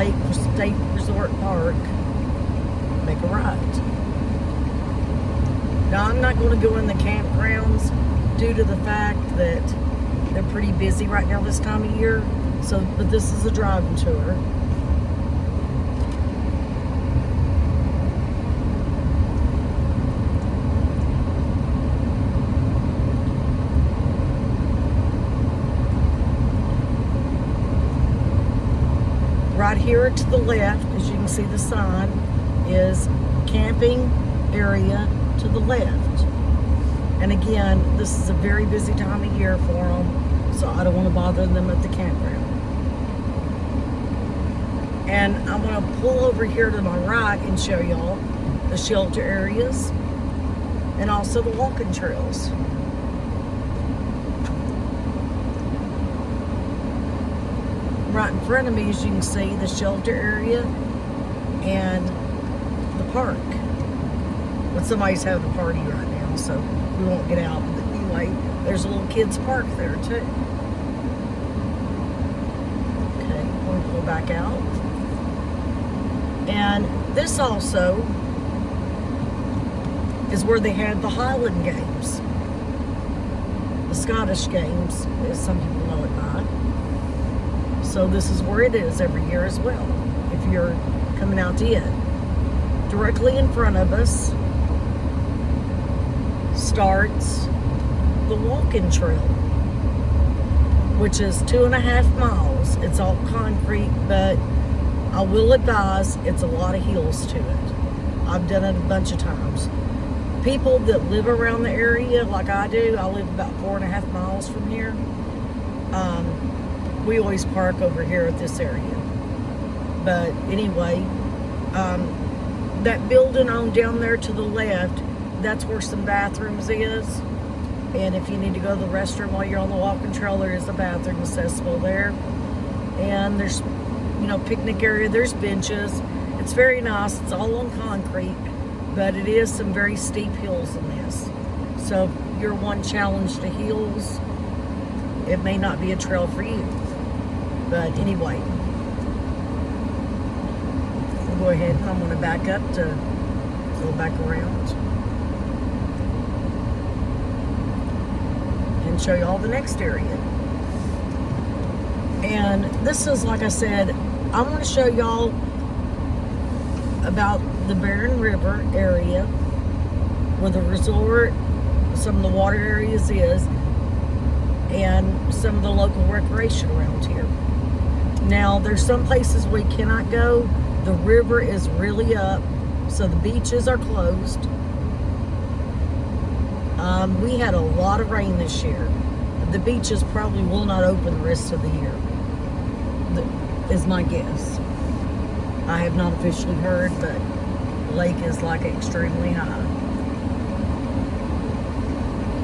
Lake State Resort Park, make a right. Now, I'm not going to go in the campgrounds due to the fact that they're pretty busy right now this time of year. So, but this is a driving tour. Right here to the left, as you can see the sign, is camping area to the left. And again, this is a very busy time of year for them, so I don't want to bother them at the campground. And I'm going to pull over here to my right and show y'all the shelter areas and also the walking trails. Right in front of me, as you can see, the shelter area and the park. But somebody's having a party right now, so we won't get out. But anyway, there's a little kids park there too. Okay, we'll pull back out. And this also is where they had the Highland Games. The Scottish Games, as some people know it by. So this is where it is every year as well, if you're coming out to it. Directly in front of us starts the walking trail, which is 2.5 miles. It's all concrete, but I will advise it's a lot of hills to it. I've done it a bunch of times. People that live around the area, like I do, I live about 4.5 miles from here. We always park over here at this area. But anyway, that building on down there to the left, that's where some bathrooms is. And if you need to go to the restroom while you're on the walking trail, there is a bathroom accessible there. And there's, you know, picnic area, there's benches. It's very nice. It's all on concrete, but it is some very steep hills in this. So if you're one challenged to hills, it may not be a trail for you. But anyway, we'll go ahead and I'm going to back up to go back around and show you all the next area. And this is, like I said, I want to show y'all about the Barren River area where the resort, some of the water areas is, and some of the local recreation around here. Now, there's some places we cannot go. The river is really up, so the beaches are closed. We had a lot of rain this year. The beaches probably will not open the rest of the year, is my guess. I have not officially heard, but the lake is like extremely high.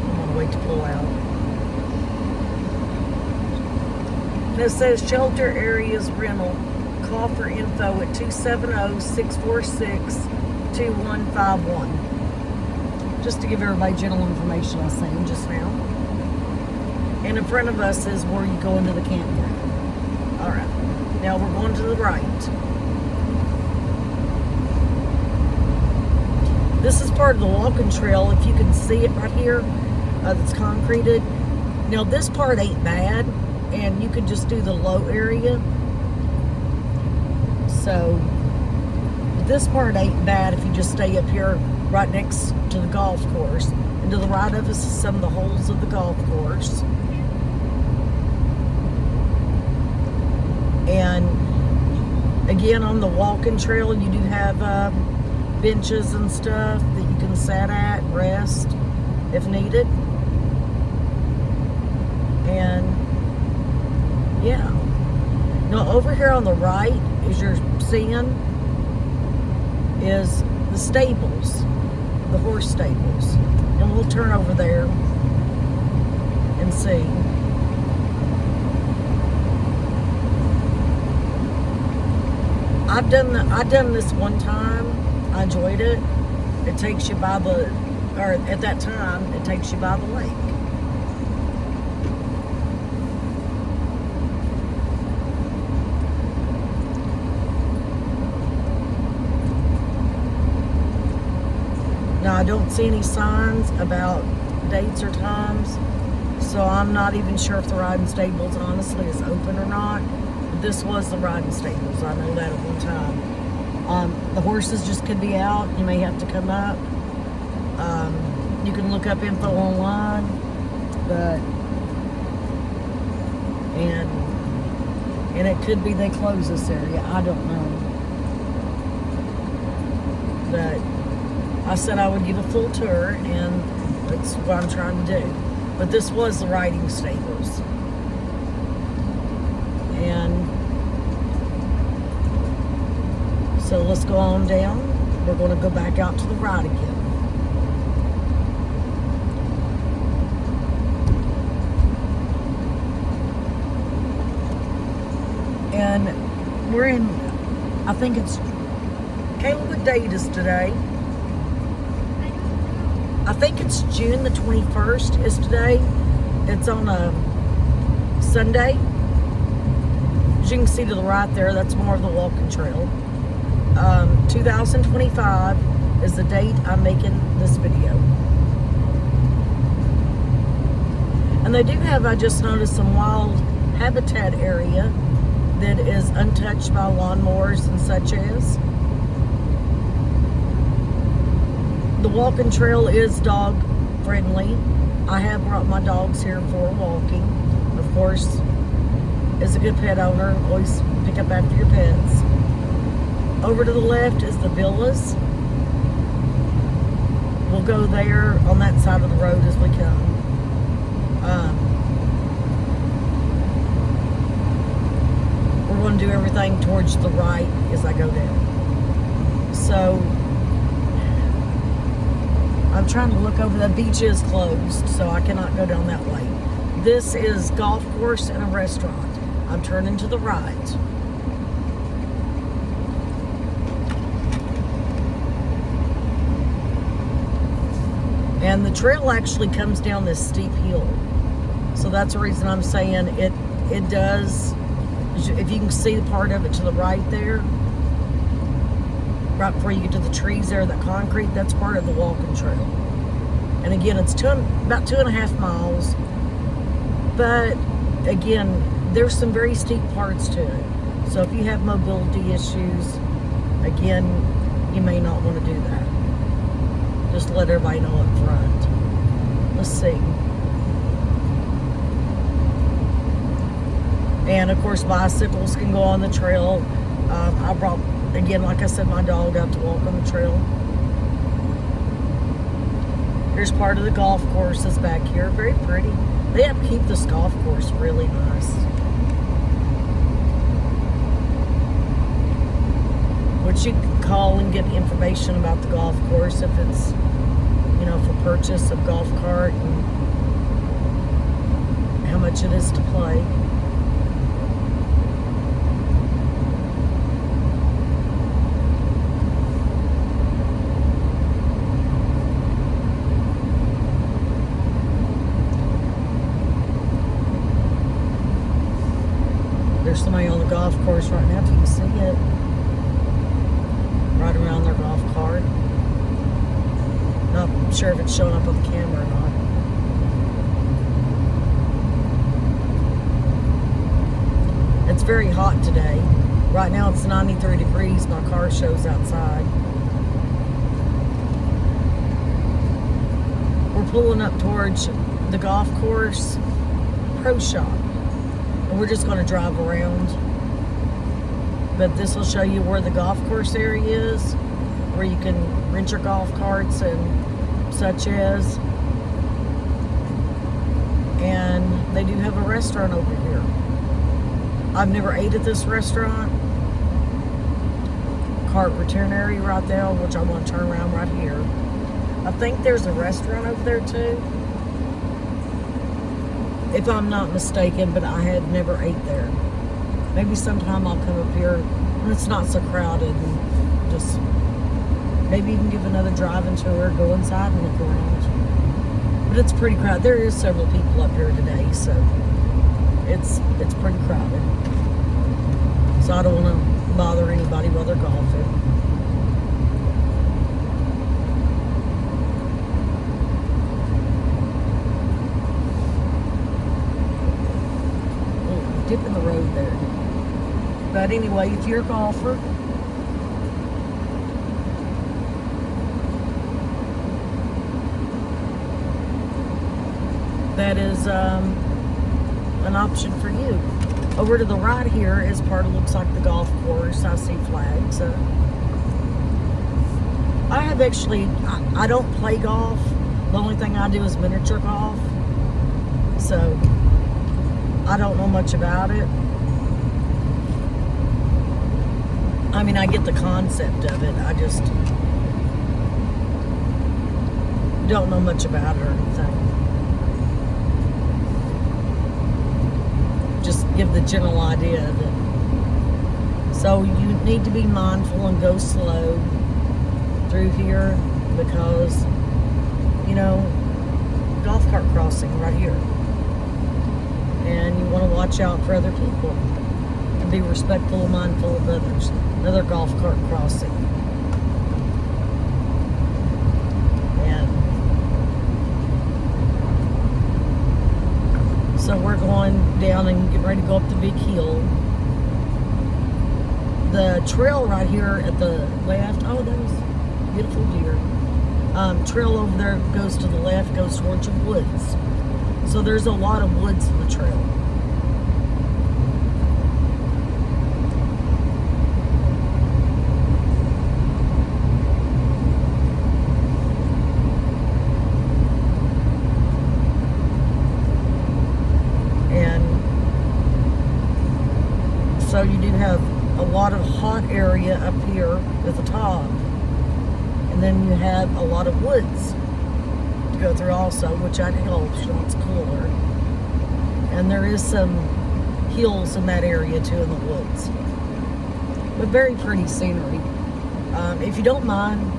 I'm gonna wait to pull out. And it says shelter areas rental. Call for info at 270-646-2151. Just to give everybody general information I was saying just now. And in front of us is where you go into the campground. All right, now we're going to the right. This is part of the walking trail. If you can see it right here, it's concreted. Now this part ain't bad, and you can just do the low area. So this part ain't bad if you just stay up here right next to the golf course. And to the right of us is some of the holes of the golf course. And again, on the walking trail, you do have benches and stuff that you can sit at, rest if needed. And yeah. Now over here on the right, as you're seeing, is the stables, the horse stables. And we'll turn over there and see. I've done this one time. I enjoyed it. It takes you by the, or at that time, it takes you by the lake. I don't see any signs about dates or times, so I'm not even sure if the riding stables honestly is open or not. But this was the riding stables, I know that at one time. The horses just could be out. You may have to come up. You can look up info online, but and it could be they close this area. I don't know. But I said I would give a full tour, and that's what I'm trying to do. But this was the riding stables. And so let's go on down. We're going to go back out to the ride again. And we're in, I think it's, Kayla, what date is today? I think it's June the 21st is today. It's on a Sunday. As you can see to the right there, that's more of the walking trail. 2025 is the date I'm making this video. And they do have, I just noticed, some wild habitat area that is untouched by lawnmowers and such as. The walking trail is dog friendly. I have brought my dogs here for walking. Of course, as a good pet owner, always pick up after your pets. Over to the left is the villas. We'll go there on that side of the road as we come. We're going to do everything towards the right as I go down. So I'm trying to look over. The beach is closed, so I cannot go down that way. This is golf course and a restaurant. I'm turning to the right. And the trail actually comes down this steep hill. So that's the reason I'm saying it does. If you can see the part of it to the right there, right before you get to the trees there, that concrete, that's part of the walking trail. And again, it's about 2.5 miles. But again, there's some very steep parts to it. So if you have mobility issues, again, you may not want to do that. Just let everybody know up front. Let's see. And of course, bicycles can go on the trail. I brought, again, like I said, my dog out to walk on the trail. Here's part of the golf course that's back here. Very pretty. They upkeep this golf course really nice. Which you can call and get information about the golf course if it's, you know, for purchase of golf cart and how much it is to play. There's somebody on the golf course right now, if you can see it. Right around their golf cart. Not sure if it's showing up on the camera or not. It's very hot today. Right now it's 93 degrees. My car shows outside. We're pulling up towards the golf course pro shop. And we're just going to drive around. But this will show you where the golf course area is, where you can rent your golf carts and such as. And they do have a restaurant over here. I've never ate at this restaurant. Cart return area right there, which I want to turn around right here. I think there's a restaurant over there too, if I'm not mistaken, but I have never ate there. Maybe sometime I'll come up here when it's not so crowded and just maybe even give another driving tour, go inside and look around. But it's pretty crowded. There is several people up here today, so it's pretty crowded. So I don't want to bother anybody while they're golfing. But anyway, if you're a golfer, that is an option for you. Over to the right here is part of, looks like the golf course. I see flags. I have actually, I don't play golf. The only thing I do is miniature golf. So, I don't know much about it. I mean, I get the concept of it. I just don't know much about it or anything. Just give the general idea of it. So you need to be mindful and go slow through here because, you know, golf cart crossing right here. And you want to watch out for other people and be respectful and mindful of others. Another golf cart crossing. And so we're going down and getting ready to go up the big hill. The trail right here at the left, oh, that was beautiful deer. Trail over there goes to the left, goes towards the woods. So there's a lot of woods in the trail. And so you do have a lot of hot area up here at the top. And then you have a lot of woods to go through also, which that helps when it's cooler. And there is some hills in that area too in the woods. But very pretty scenery. If you don't mind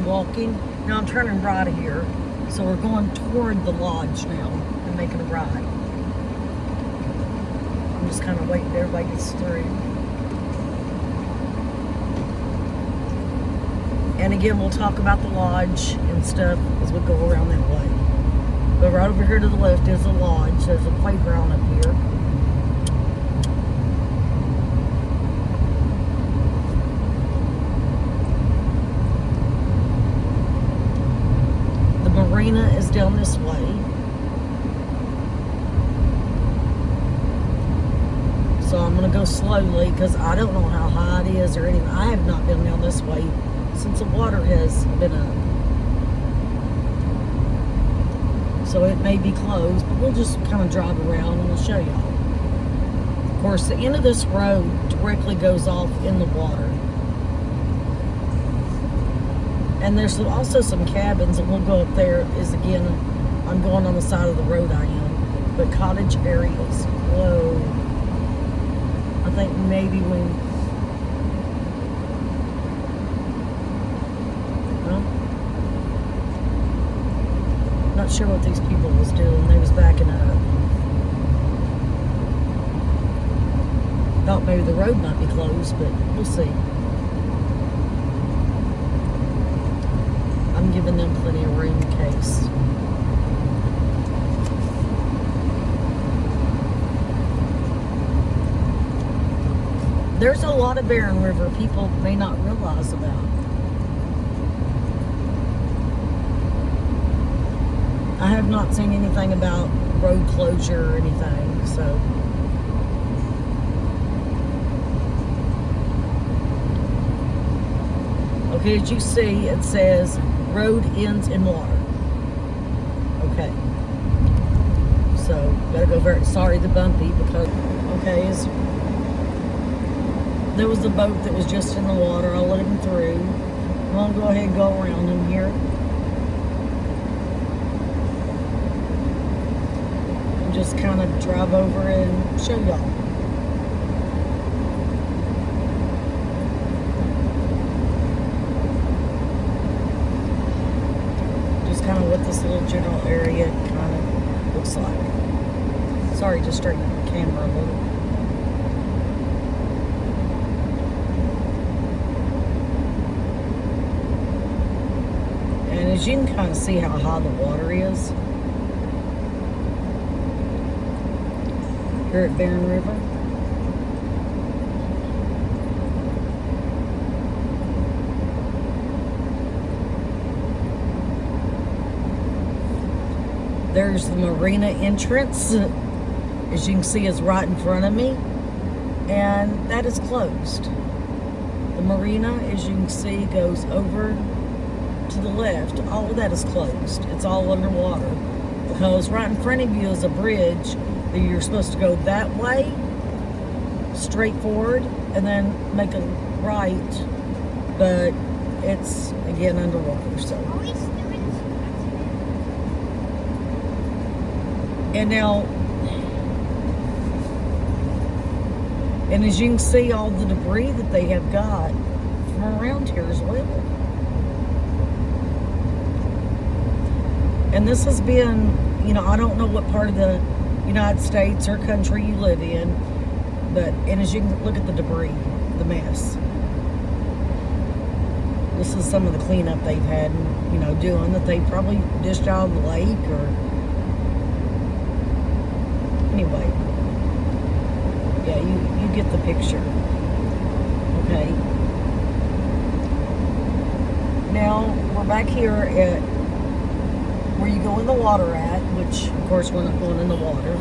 walking, now I'm turning right here. So we're going toward the lodge now and making a ride. I'm just kind of waiting till everybody gets through. And again, we'll talk about the lodge and stuff as we go around that way. But right over here to the left is the lodge. There's a playground up here. The Marina is down this way. So I'm going to go slowly because I don't know how high it is or anything. I have not been down this way since the water has been up. So it may be closed, but we'll just kind of drive around and we'll show y'all. Of course, the end of this road directly goes off in the water. And there's also some cabins, and we'll go up there. Is again, I'm going on the side of the road I am. But cottage areas. Whoa. I think maybe when... Not sure what these people was doing. They was backing up. Thought maybe the road might be closed, but we'll see. I'm giving them plenty of room in case. There's a lot of Barren River people may not realize about. I have not seen anything about road closure or anything, so. Okay, as you see, it says road ends in water. Okay. So, gotta go very, sorry the bumpy, because, okay, there was a boat that was just in the water. I'll let him through. I'll go ahead and go around him here. Just kind of drive over and show y'all. Just kind of what this little general area kind of looks like. Sorry to straighten the camera a little. And as you can kind of see how high the water is here at Barren River. there's the Marina entrance. As you can see, is right in front of me. And that is closed. The Marina, as you can see, goes over to the left. All of that is closed. It's all underwater. Because right in front of you is a bridge that you're supposed to go that way, straight forward, and then make a right. But it's, again, underwater. So. And now, and as you can see, all the debris that they have got from around here as well. And this has been, you know, I don't know what part of the United States or country you live in, but, and as you can look at the debris, the mess. This is some of the cleanup they've had, you know, doing, that they probably dished out of the lake or, anyway. Yeah, you get the picture. Okay. Now, we're back here at where you go in the water at, which, of course, we're not going in the water.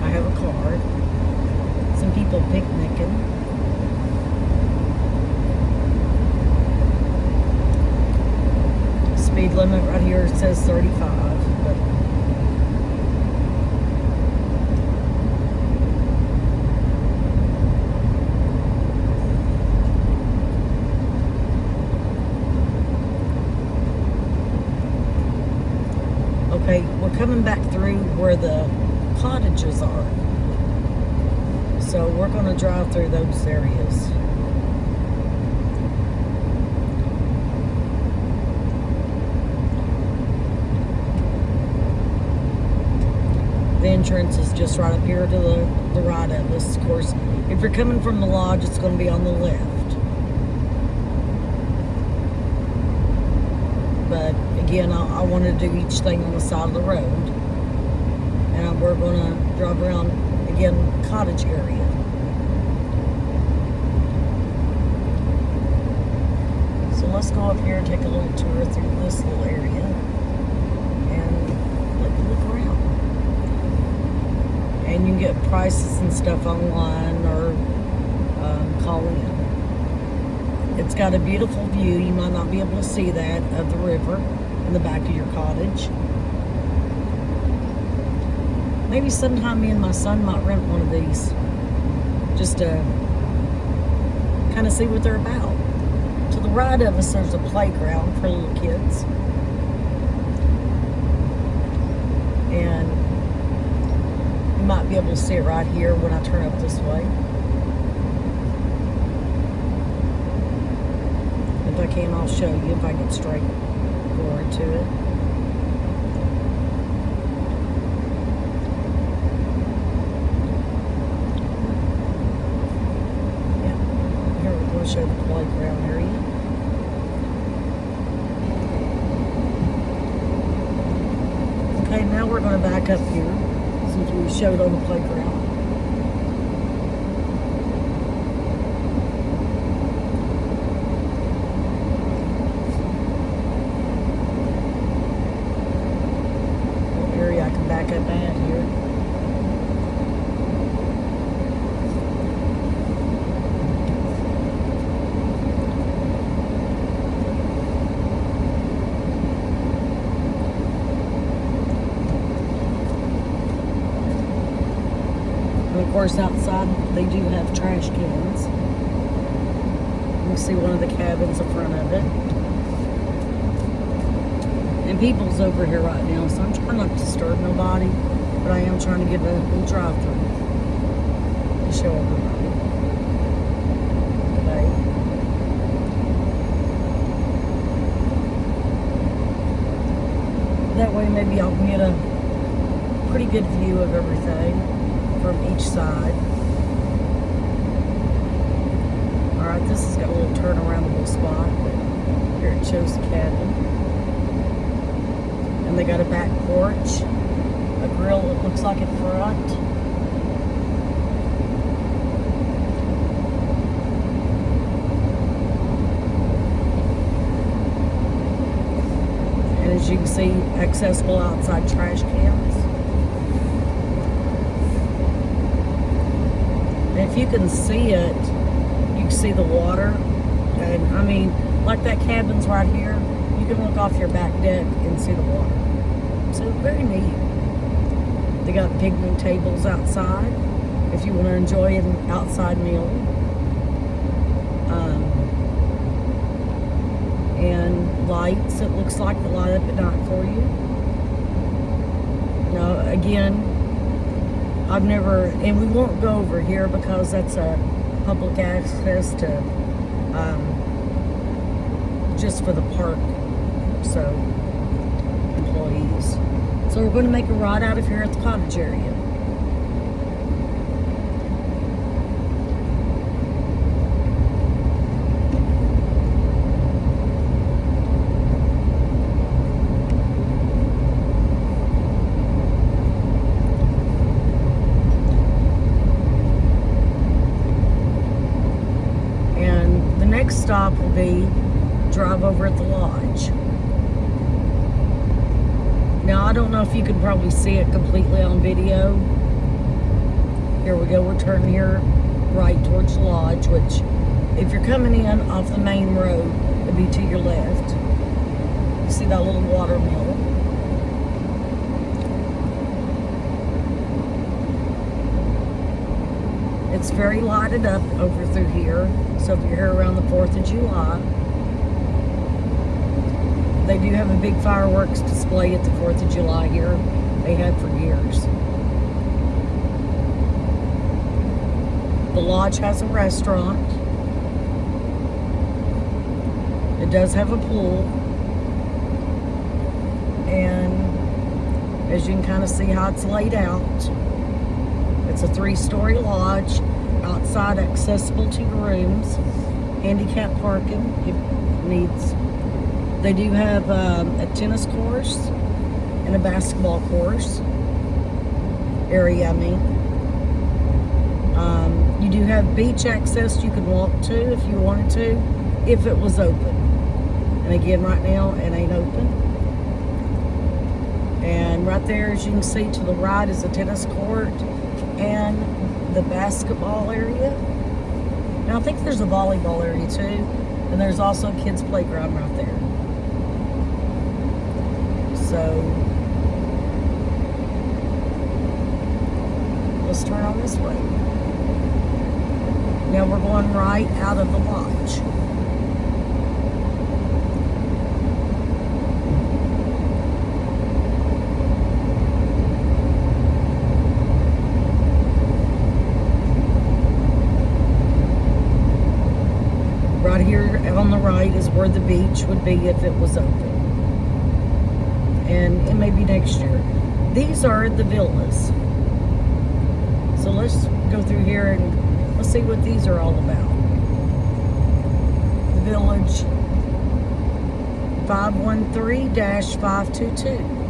I have a car. Some people picnicking. Speed limit right here says 35. But okay, we're coming back through where the cottages are. So we're going to drive through those areas. The entrance is just right up here to the right of us. Of course, if you're coming from the lodge, it's going to be on the left. But again, I want to do each thing on the side of the road. And we're going to drive around, again, cottage area. So let's go up here and take a little tour through this little area and look around. And you can get prices and stuff online or call in. It's got a beautiful view. You might not be able to see that of the river in the back of your cottage. Maybe sometime me and my son might rent one of these just to kind of see what they're about. To the right of us, there's a playground for little kids. And you might be able to see it right here when I turn up this way. If I can, I'll show you if I get straight forward to it. Yeah, here we're going to show the playground area. Okay, now we're going to back up here since we showed on the playground. Area I can back up at here. And of course, outside they do have trash cans. You can see one of the cabins in front of it. And people's over here right now, so I'm trying not to disturb nobody, but I am trying to get a little drive-through to show everybody today. That way maybe I can get a pretty good view of everything from each side. Alright, this has got a little turnaroundable spot, but here it shows the cabin. And they got a back porch, a grill that looks like in front. And as you can see, accessible outside trash cans. And if you can see it, you can see the water. And I mean, like that cabin's right here, you can look off your back deck and see the water. So very neat. They got picnic tables outside if you want to enjoy an outside meal. And lights, it looks like, the light up at night for you. Now, again, I've never, and we won't go over here because that's a public access to, just for the park, so, employees. So we're going to make a ride out of here at the cottage area. Next stop will be drive over at the lodge. Now, I don't know if you can probably see it completely on video. Here we go, we're turning here right towards the lodge, which if you're coming in off the main road, it'll be to your left. You see that little water mill. It's very lighted up over through here. So if you're here around the 4th of July, they do have a big fireworks display at the 4th of July here. They have for years. The lodge has a restaurant. It does have a pool. And as you can kind of see how it's laid out, it's a 3-story lodge. Outside, accessible to your rooms, handicap parking if needs. They do have a tennis course and a basketball course area. I mean, you do have beach access you can walk to if you wanted to, if it was open. And again, right now it ain't open. And right there, as you can see to the right, is a tennis court and the basketball area. Now I think there's a volleyball area too, and there's also a kids playground right there. So let's turn on this way. Now we're going right out of the lodge. Right here on the right is where the beach would be if it was open. And it may be next year. These are the villas. So let's go through here and let's see what these are all about. The Village 513-522.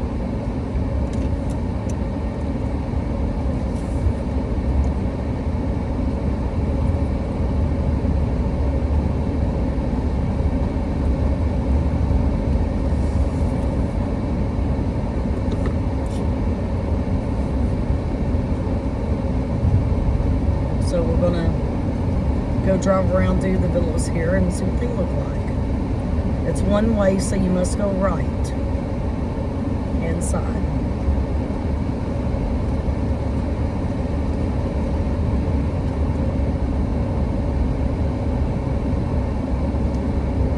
So we're gonna go drive around through the villas here and see what they look like. It's one way, so you must go right inside.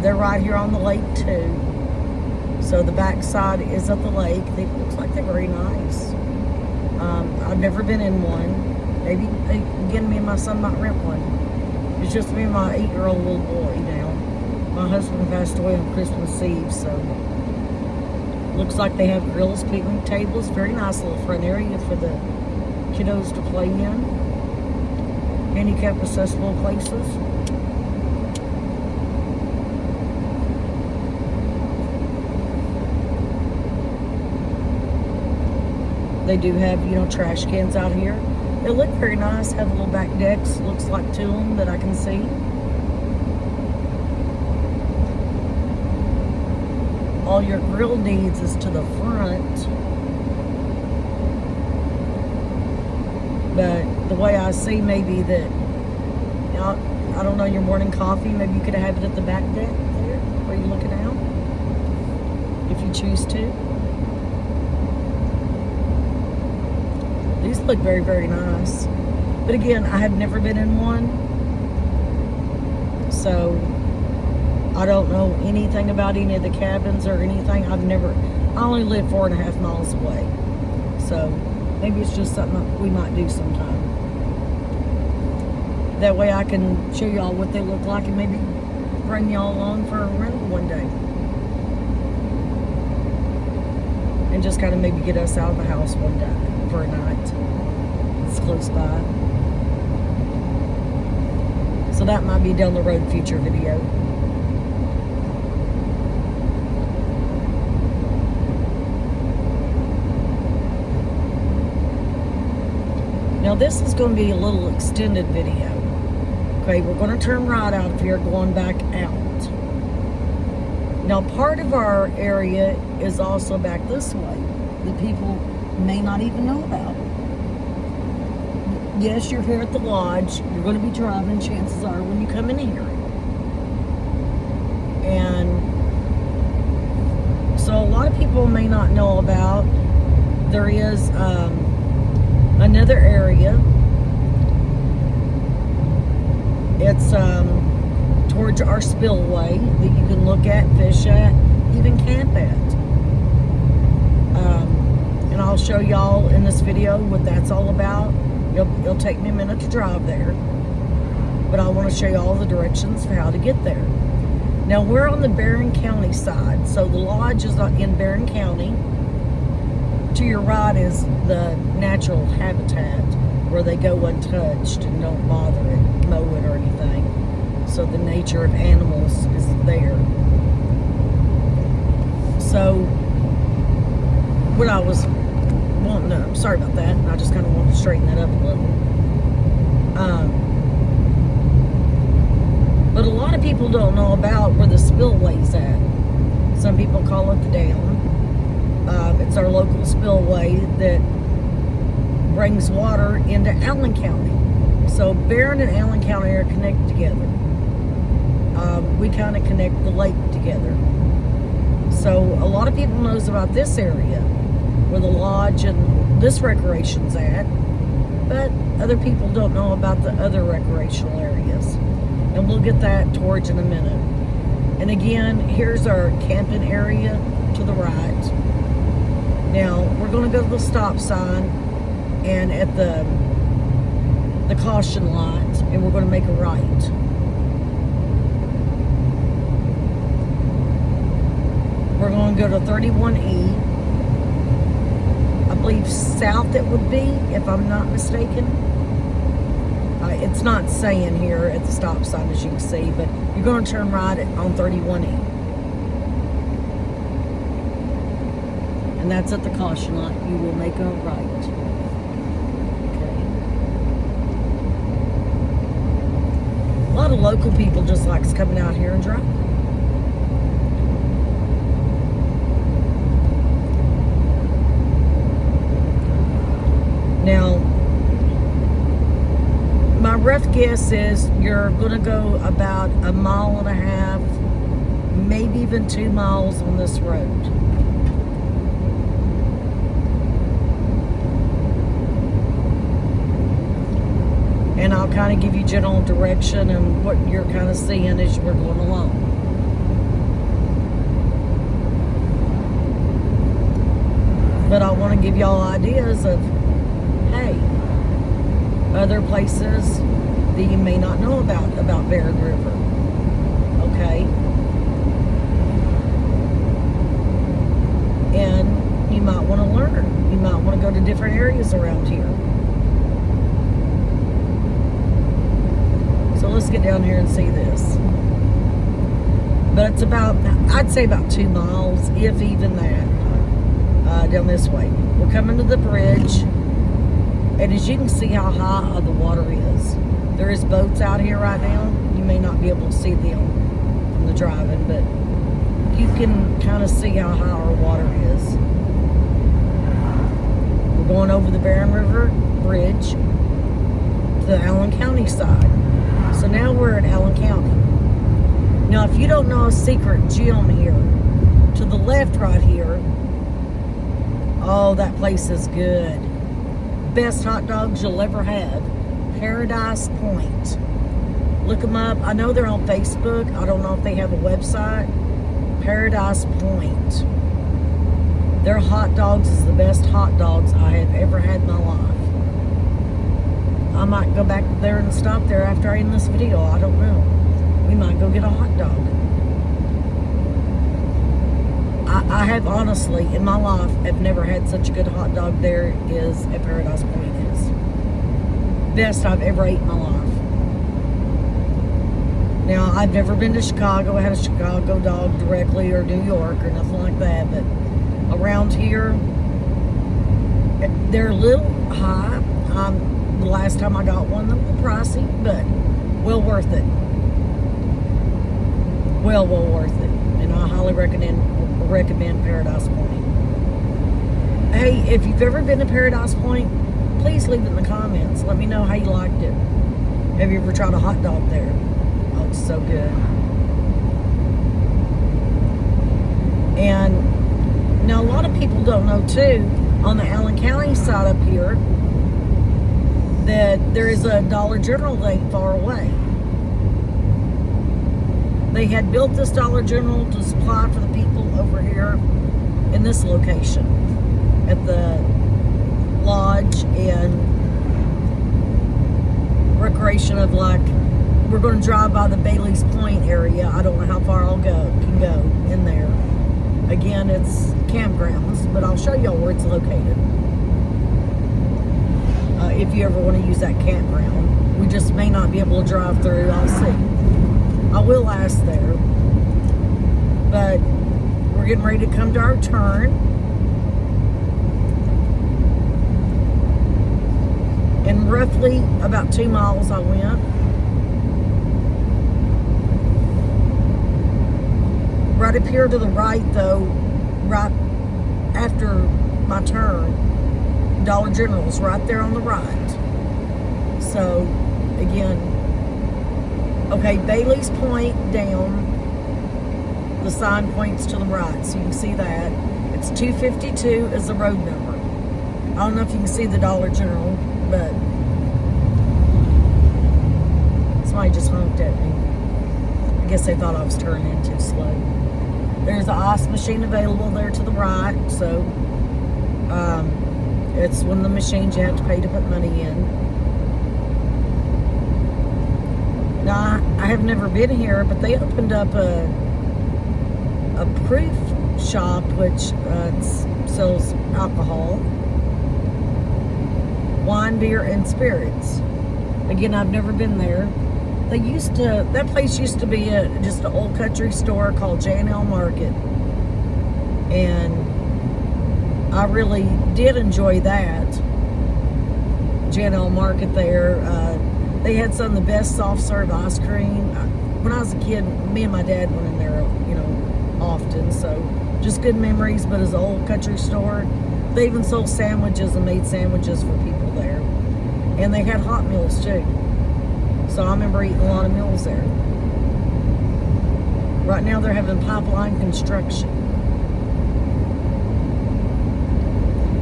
They're right here on the lake too. So the back side is at the lake. It looks like they're very nice. I've never been in one. Maybe, again, me and my son might rent one. It's just me and my 8-year-old little boy now. My husband passed away on Christmas Eve, so looks like they have grills, picnic tables, very nice little front area for the kiddos to play in. Handicap accessible places. They do have, trash cans out here. They look very nice, have little back decks, looks like 2 of them that I can see. all your grill needs is to the front. But the way I see, maybe that, I don't know, your morning coffee, maybe you could have it at the back deck there, where you're looking out, if you choose to. These look very, very nice. But again, I have never been in one, so I don't know anything about any of the cabins or anything. I only live 4.5 miles away, so maybe it's just something we might do sometime. That way I can show y'all what they look like and maybe bring y'all along for a rental one day. And just kind of maybe get us out of the house one day for a night. It's close by. So that might be down the road future video. Now this is going to be a little extended video. Okay, we're going to turn right out of here, going back out. Now part of our area is also back this way that people may not even know about. Yes, you're here at the lodge. You're going to be driving, chances are, when you come in here. And so a lot of people may not know about, there is another area. It's towards our spillway that you can look at, fish at, even camp at. And I'll show y'all in this video what that's all about. It'll take me a minute to drive there, but I want to show you all the directions for how to get there. Now we're on the Barren County side, so the lodge is in Barren County. To your right is the natural habitat where they go untouched and don't bother it, mow it or anything. So the nature of animals is there. So what I was wanting to, sorry about that, I just kind of wanted to straighten that up a little. But a lot of people don't know about where the spillway's at. Some people call it the dam. It's our local spillway that brings water into Allen County. So Barren and Allen County are connected together. We kind of connect the lake together. So a lot of people knows about this area where the lodge and this recreation's at, but other people don't know about the other recreational areas. And we'll get that towards in a minute. And again, here's our camping area to the right. Now, we're going to go to the stop sign and at the caution light, and we're going to make a right. We're going to go to 31E. I believe south it would be, if I'm not mistaken. It's not saying here at the stop sign, as you can see, but you're going to turn right on 31E. And that's at the caution light. You will make a right. Okay. A lot of local people just likes coming out here and driving. Now, my rough guess is you're going to go about 1.5 miles, maybe even 2 miles on this road. And I'll kind of give you general direction and what you're kind of seeing as we're going along. But I want to give y'all ideas of, hey, other places that you may not know about Barren River. Okay? And you might want to learn. You might want to go to different areas around here. So let's get down here and see this. But it's about, I'd say about 2 miles, if even that, down this way. We're coming to the bridge, and as you can see how high the water is. There is boats out here right now. You may not be able to see them from the driving, but you can kind of see how high our water is. We're going over the Barren River Bridge to the Allen County side. So now we're at Allen County. Now, if you don't know a secret gem here, to the left right here, oh, that place is good. Best hot dogs you'll ever have. Paradise Point. Look them up. I know they're on Facebook. I don't know if they have a website. Paradise Point. Their hot dogs is the best hot dogs I have ever had in my life. I might go back there and stop there after I end this video. I don't know. We might go get a hot dog. I have honestly, in my life, have never had such a good hot dog there as at Paradise Point is. Best I've ever ate in my life. Now, I've never been to Chicago. I had a Chicago dog directly, or New York, or nothing like that. But around here, they're a little high. The last time I got one, they were pricey, but well worth it. Well worth it. And I highly recommend Paradise Point. Hey, if you've ever been to Paradise Point, please leave it in the comments. Let me know how you liked it. Have you ever tried a hot dog there? Oh, it's so good. And now a lot of people don't know too, on the Allen County side up here, that there is a Dollar General that ain't far away. They had built this Dollar General to supply for the people over here in this location at the lodge and recreation of, like, we're going to drive by the Bailey's Point area. I don't know how far can go in there. Again, it's campgrounds, but I'll show y'all where it's located. If you ever want to use that campground. We just may not be able to drive through. I'll see. I will ask there. But we're getting ready to come to our turn. And roughly about 2 miles I went. Right up here to the right, though, right after my turn, Dollar General's right there on the right. So, again, okay, Bailey's Point down, the sign points to the right, so you can see that. It's 252 is the road number. I don't know if you can see the Dollar General, but somebody just honked at me. I guess they thought I was turning in too slow. There's an ice machine available there to the right, so it's one of the machines you have to pay to put money in. Now, I have never been here, but they opened up a proof shop which sells alcohol, wine, beer, and spirits. Again, I've never been there. That place used to be just an old country store called J&L Market. And I really did enjoy that. J&L Market there. They had some of the best soft serve ice cream. When I was a kid, me and my dad went in there, often. So just good memories, but as an old country store. They even sold sandwiches and made sandwiches for people there. And they had hot meals too. So I remember eating a lot of meals there. Right now they're having pipeline construction.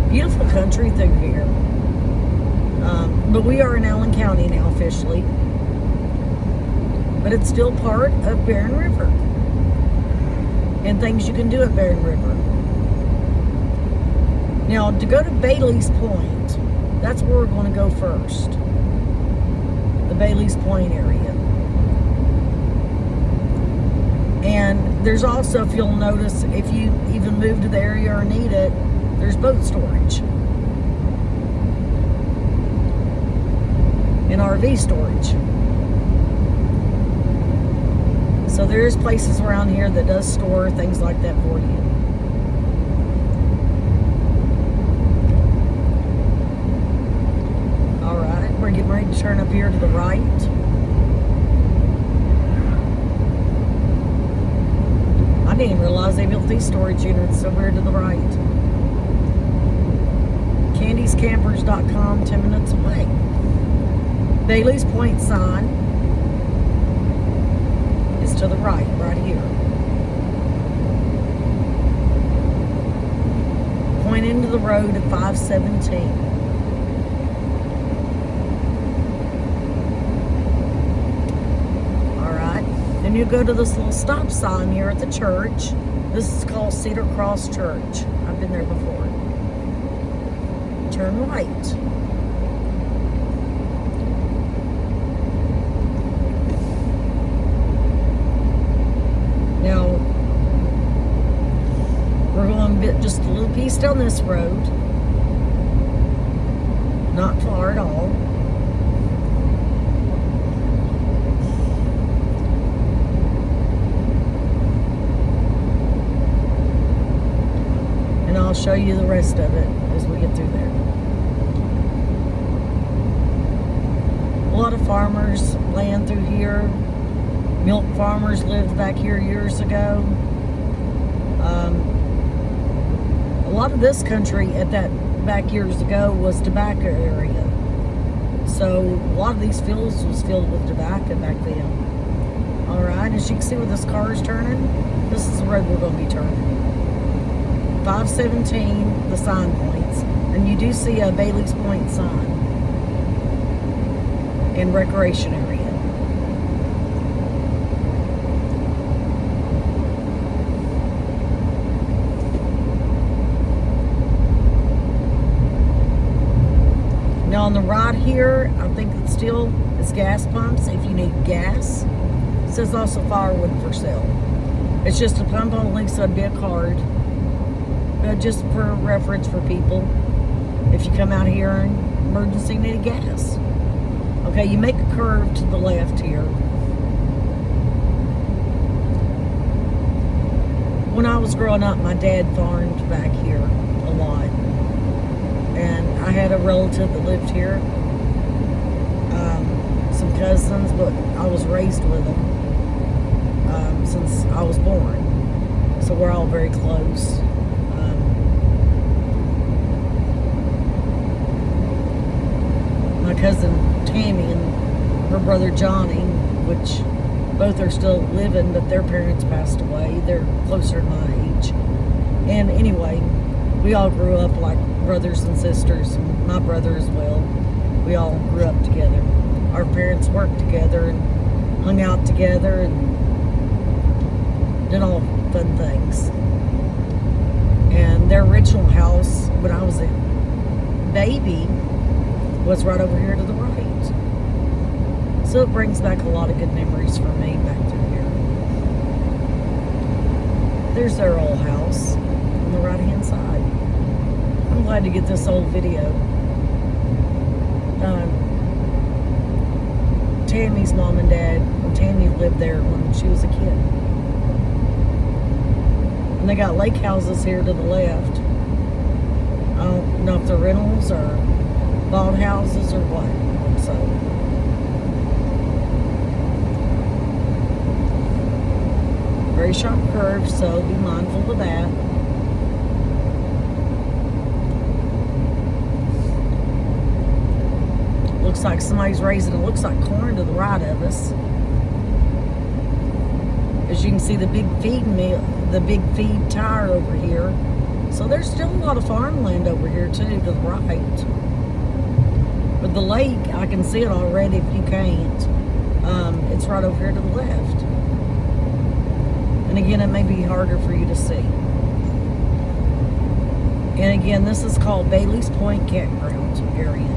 Beautiful country through here. But we are in Allen County now officially. But it's still part of Barren River. And things you can do at Barren River. Now, to go to Bailey's Point, that's where we're going to go first. The Bailey's Point area. And there's also, if you'll notice, if you even move to the area or need it, there's boat storage. And RV storage. So there's places around here that does store things like that for you. Alright, we're getting ready to turn up here to the right. I didn't realize they built these storage units over here to the right. CandiesCampers.com, 10 minutes away. Bailey's Point sign is to the right here. Point into the road at 517. Alright, then you go to this little stop sign here at the church. This is called Cedar Cross Church. I've been there before. Turn right. Now, we're going just a little piece down this road. Not far at all. And I'll show you the rest of it as we get through there. A lot of farmers land through here. Milk farmers lived back here years ago. A lot of this country at that back years ago was tobacco area. So a lot of these fields was filled with tobacco back then. Alright, as you can see where this car is turning, this is the road we're going to be turning. 517, the sign points. And you do see a Bailey's Point sign. And recreation area. Now on the right here, I think it's still gas pumps if you need gas. It says also firewood for sale. It's just a pump on a link, so it'd be a card. But just for reference for people, if you come out here and emergency need gas. Okay, you make a curve to the left here. When I was growing up, my dad farmed back here a lot. And I had a relative that lived here. Some cousins, but I was raised with them since I was born. So we're all very close. My cousin Tammy and her brother Johnny, which both are still living, but their parents passed away. They're closer to my age. And anyway, we all grew up like brothers and sisters. My brother as well. We all grew up together. Our parents worked together and hung out together and did all fun things. And their original house, when I was a baby, was right over here to the right. So it brings back a lot of good memories for me back through here. There's their old house on the right hand side. I'm glad to get this old video. Tammy's mom and dad, when Tammy lived there when she was a kid. And they got lake houses here to the left. I don't know if they're rentals or bought houses or what. So very sharp curve, so be mindful of that. Looks like somebody's raising, it looks like corn to the right of us. As you can see, the big feed mill, the big feed tire over here. So there's still a lot of farmland over here too to the right. But the lake, I can see it already if you can't. It's right over here to the left. And again, it may be harder for you to see. And again, this is called Bailey's Point Campground area.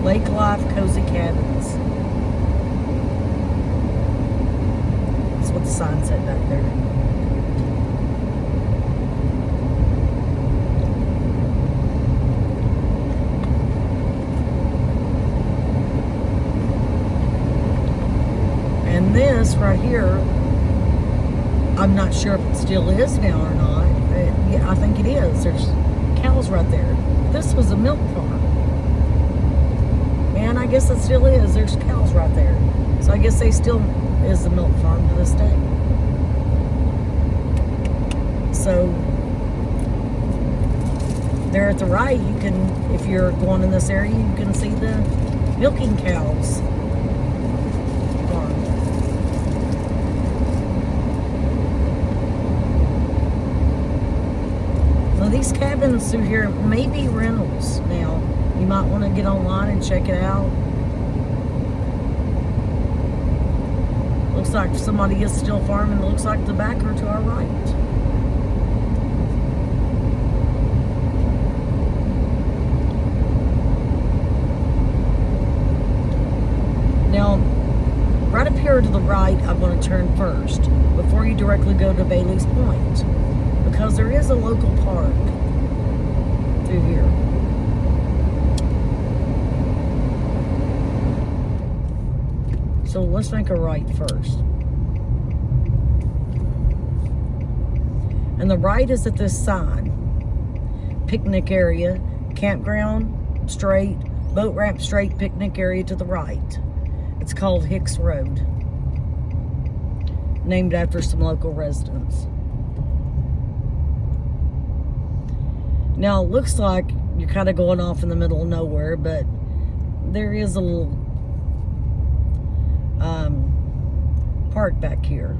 Lake Life Cozy Cabins. That's what the sign said back there. And this right here, I'm not sure if it still is now or not. Yeah, I think it is. There's cows right there. This was a milk farm. And I guess it still is. There's cows right there. So I guess they still is the milk farm to this day. So there at the right, you can, if you're going in this area, you can see the milking cows farm. Now these cabins through here may be rentals now. You might want to get online and check it out. Looks like somebody is still farming. It looks like the backer to our right. Now, right up here to the right, I'm going to turn first before you directly go to Bailey's Point, because there is a local park through here. So let's make a right first. And the right is at this sign. Picnic area, campground, straight, boat ramp straight, picnic area to the right. It's called Hicks Road, named after some local residents. Now it looks like you're kind of going off in the middle of nowhere, but there is a little park back here.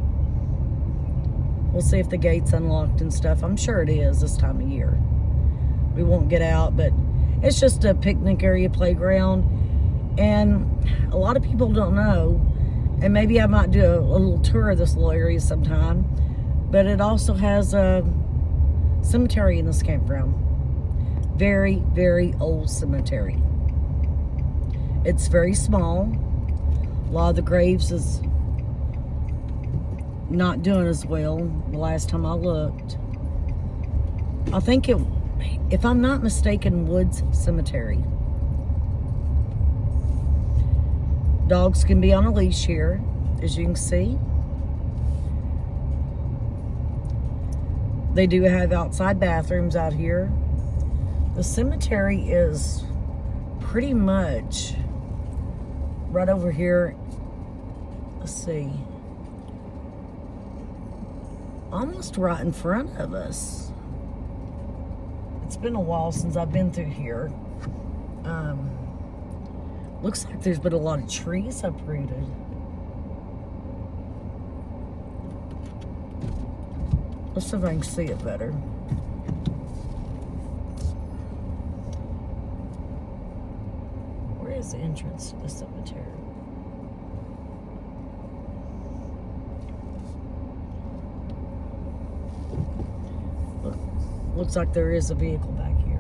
We'll see if the gate's unlocked and stuff. I'm sure it is this time of year. We won't get out, but it's just a picnic area, playground. And a lot of people don't know, and maybe I might do a little tour of this little area sometime, but it also has a cemetery in this campground. Very, very old cemetery. It's very small. A lot of the graves is not doing as well the last time I looked. I think it, if I'm not mistaken, Woods Cemetery. Dogs can be on a leash here, as you can see. They do have outside bathrooms out here. The cemetery is pretty much right over here. Let's see. Almost right in front of us. It's been a while since I've been through here. Looks like there's been a lot of trees uprooted. Let's see if I can see it better. Where is the entrance to the cemetery? Looks like there is a vehicle back here.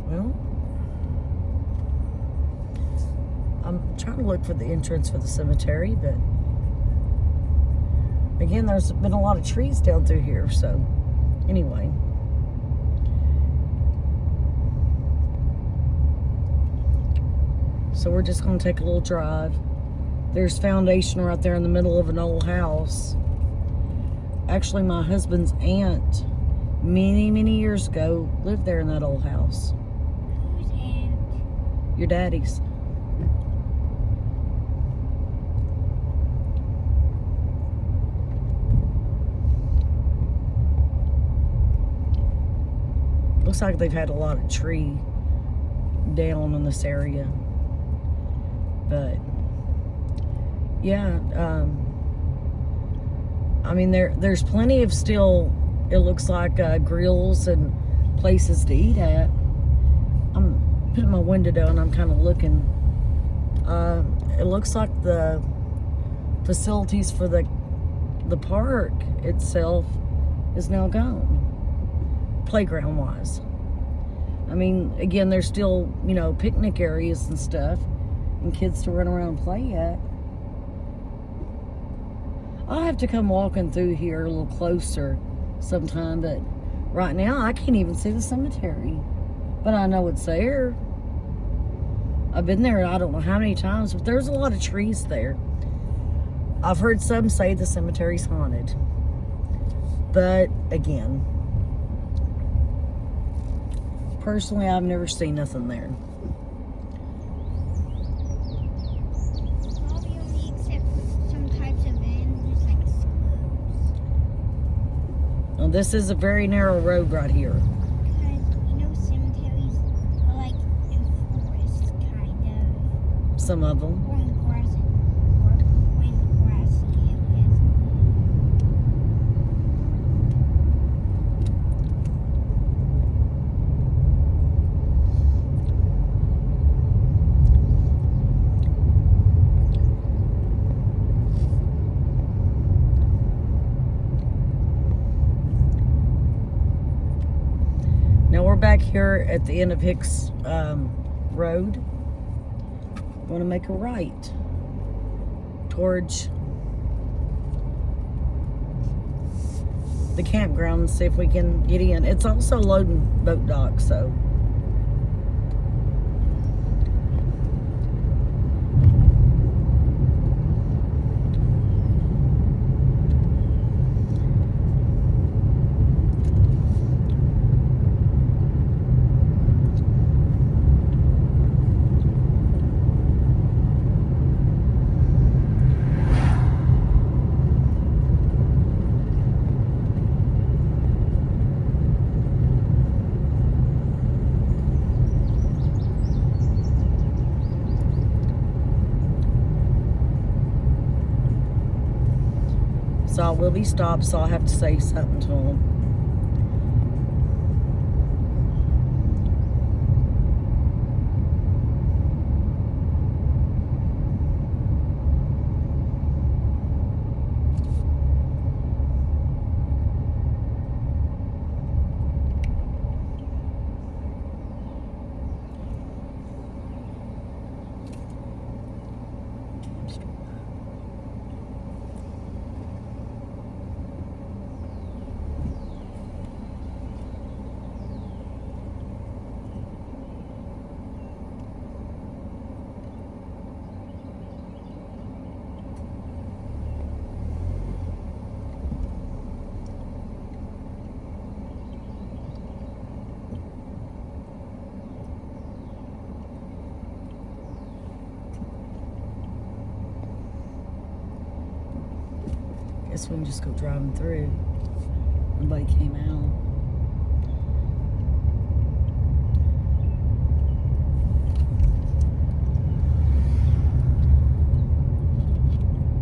Well, I'm trying to look for the entrance for the cemetery, but again, there's been a lot of trees down through here, so anyway. So we're just going to take a little drive. There's foundation right there in the middle of an old house. Actually, my husband's aunt, many, many years ago, lived there in that old house. Whose aunt? Your daddy's. Looks like they've had a lot of tree down in this area. But, yeah, I mean, there's plenty of still, it looks like grills and places to eat at. I'm putting my window down, I'm kind of looking. It looks like the facilities for the park itself is now gone, playground wise. I mean, again, there's still, you know, picnic areas and stuff and kids to run around and play at. I'll have to come walking through here a little closer sometime, but right now I can't even see the cemetery. But I know it's there. I've been there I don't know how many times, but there's a lot of trees there. I've heard some say the cemetery's haunted. But again, personally, I've never seen nothing there. this is a very narrow road right here. Because, cemeteries are like in forests, kind of. Some of them. Or in grass areas. Now we're back here at the end of Hicks Road. Want to make a right towards the campground and see if we can get in. It's also loading boat dock, so. So I will be stopped, so I'll have to say something to them. Guess we can just go driving through. Nobody came out.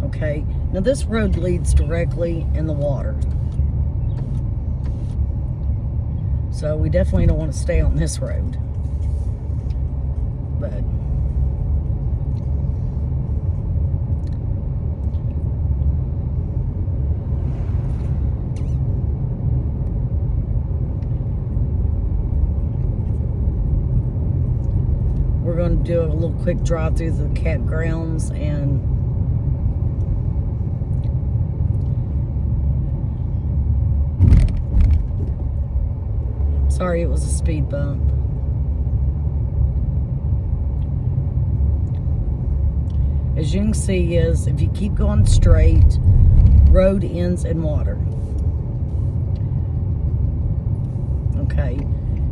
Okay, now this road leads directly in the water. So we definitely don't want to stay on this road. But we're going to do a little quick drive through the campgrounds and sorry, it was a speed bump. As you can see is if you keep going straight, road ends in water. Okay.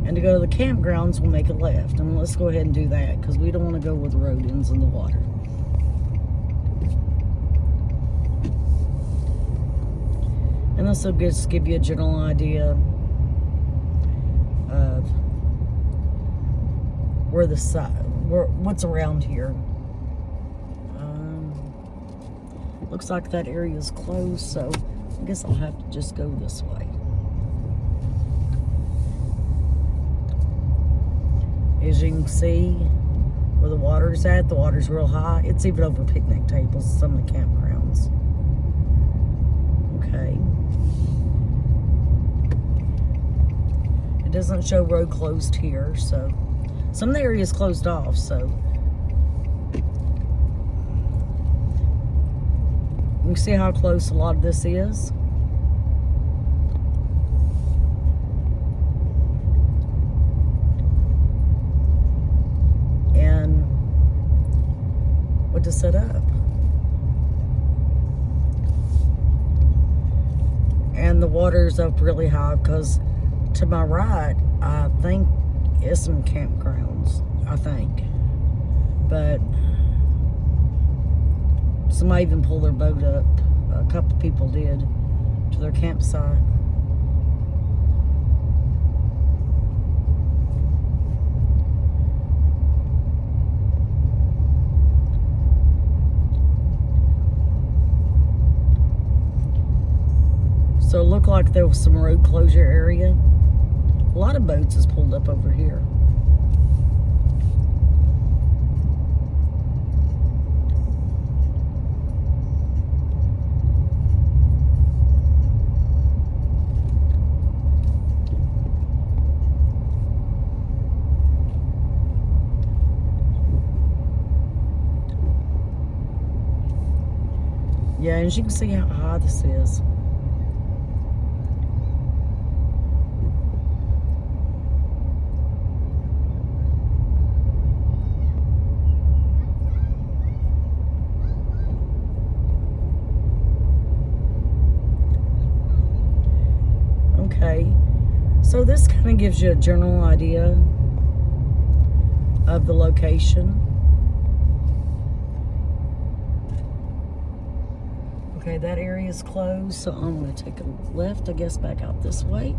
And to go to the campgrounds, we'll make a left. And let's go ahead and do that because we don't want to go where the road ends in the water. And this will just give you a general idea of where the what's around here. Looks like that area is closed, so I guess I'll have to just go this way. As you can see where the water's at, the water's real high. It's even over picnic tables at some of the campgrounds. Okay. It doesn't show road closed here, so some of the area is closed off, so you can see how close a lot of this is. And what to set up. And the water's up really high because to my right, I think is some campgrounds, I think. But somebody even pulled their boat up. A couple people did to their campsite. looked like there was some road closure area. A lot of boats is pulled up over here. Yeah, and you can see how high this is. Okay, so this kind of gives you a general idea of the location. Okay, that area is closed, so I'm going to take a left, I guess, back out this way.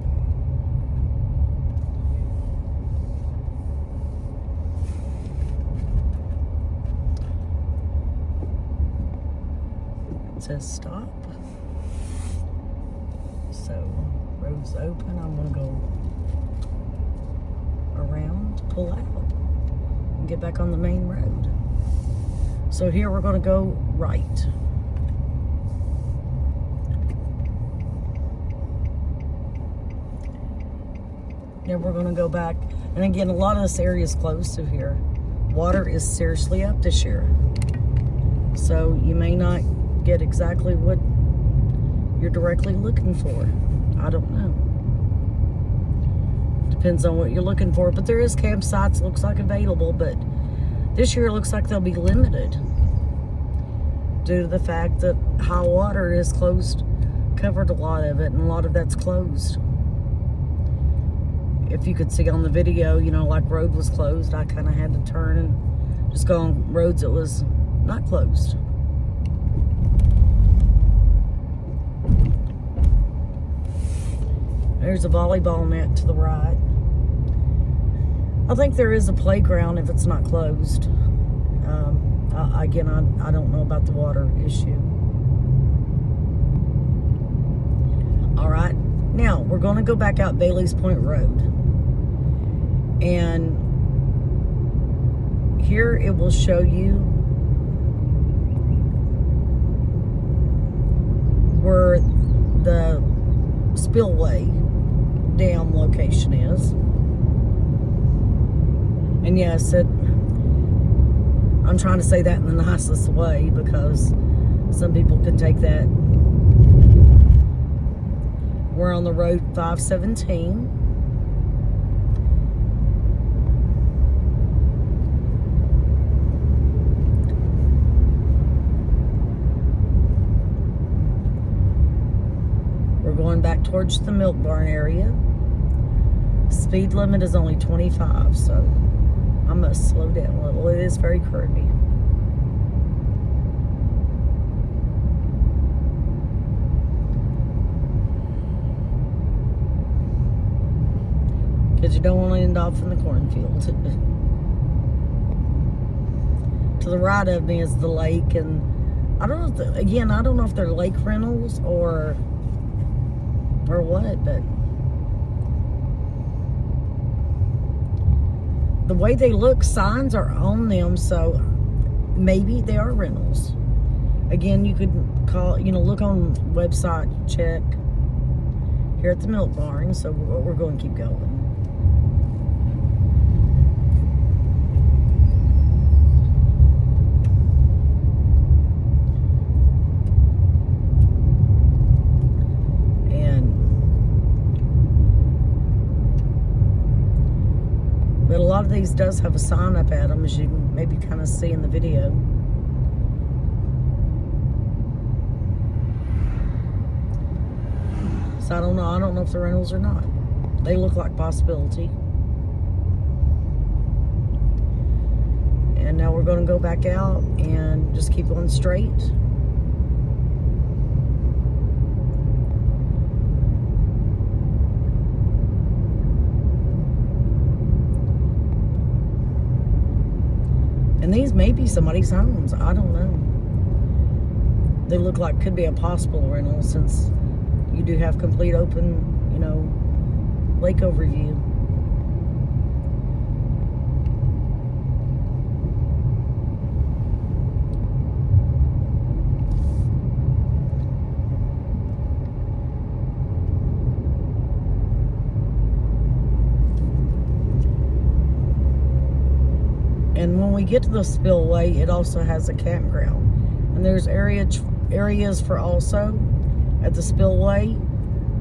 It says stop. So, road's open. I'm going to go around, pull out, and get back on the main road. So here we're going to go right. Then we're going to go back. And again, a lot of this area is closed to here. Water is seriously up this year. So you may not get exactly what you're directly looking for. I don't know. Depends on what you're looking for. But there is campsites, looks like, available. But this year it looks like they'll be limited due to the fact that high water is closed, covered a lot of it, and a lot of that's closed. If you could see on the video, you know, like road was closed, I kind of had to turn and just go on roads that was not closed. There's a volleyball net to the right. I think there is a playground if it's not closed. Again, I don't know about the water issue. All right, now we're going to go back out Bailey's Point Road. And here it will show you where the Spillway dam location is. And yes, I'm trying to say that in the nicest way because some people can take that. We're on the road 517. We're going back towards the milk barn area. Speed limit is only 25, so I must slow down a little. It is very curvy. Because you don't want to end off in the cornfield. To the right of me is the lake, and I don't know if I don't know if they're lake rentals or what, but the way they look, signs are on them, so maybe they are rentals. Again, you could call, look on website, check here at the milk barn. So we're going to keep going. But a lot of these does have a sign up at them, as you can maybe kind of see in the video. So I don't know if they're rentals or not. They look like possibility. And now we're going to go back out and just keep going straight. And these may be somebody's homes. I don't know. They look like could be a possible rental since, you do have complete open, you know, lake overview. And when we get to the Spillway, it also has a campground. And there's areas for also at the Spillway.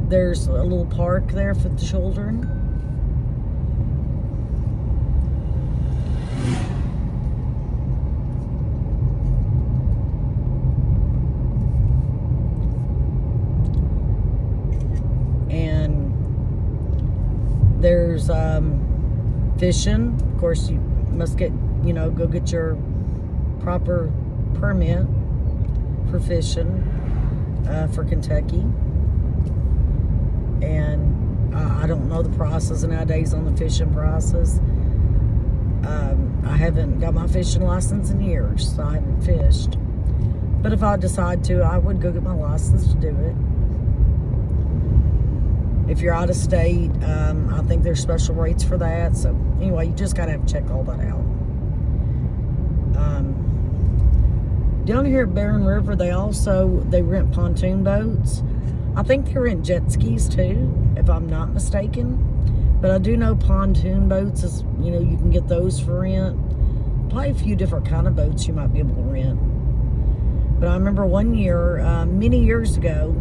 There's a little park there for the children. And there's fishing. Of course, you must get, you know, go get your proper permit for fishing for Kentucky. And I don't know the process nowadays on the fishing process. I haven't got my fishing license in years, so I haven't fished. But if I decide to, I would go get my license to do it. If you're out of state, I think there's special rates for that. So anyway, you just gotta have to check all that out. Down here at Barren River, they rent pontoon boats. I think they rent jet skis too, if I'm not mistaken. But I do know pontoon boats is, you know, you can get those for rent. Probably a few different kind of boats you might be able to rent. But I remember one year, many years ago,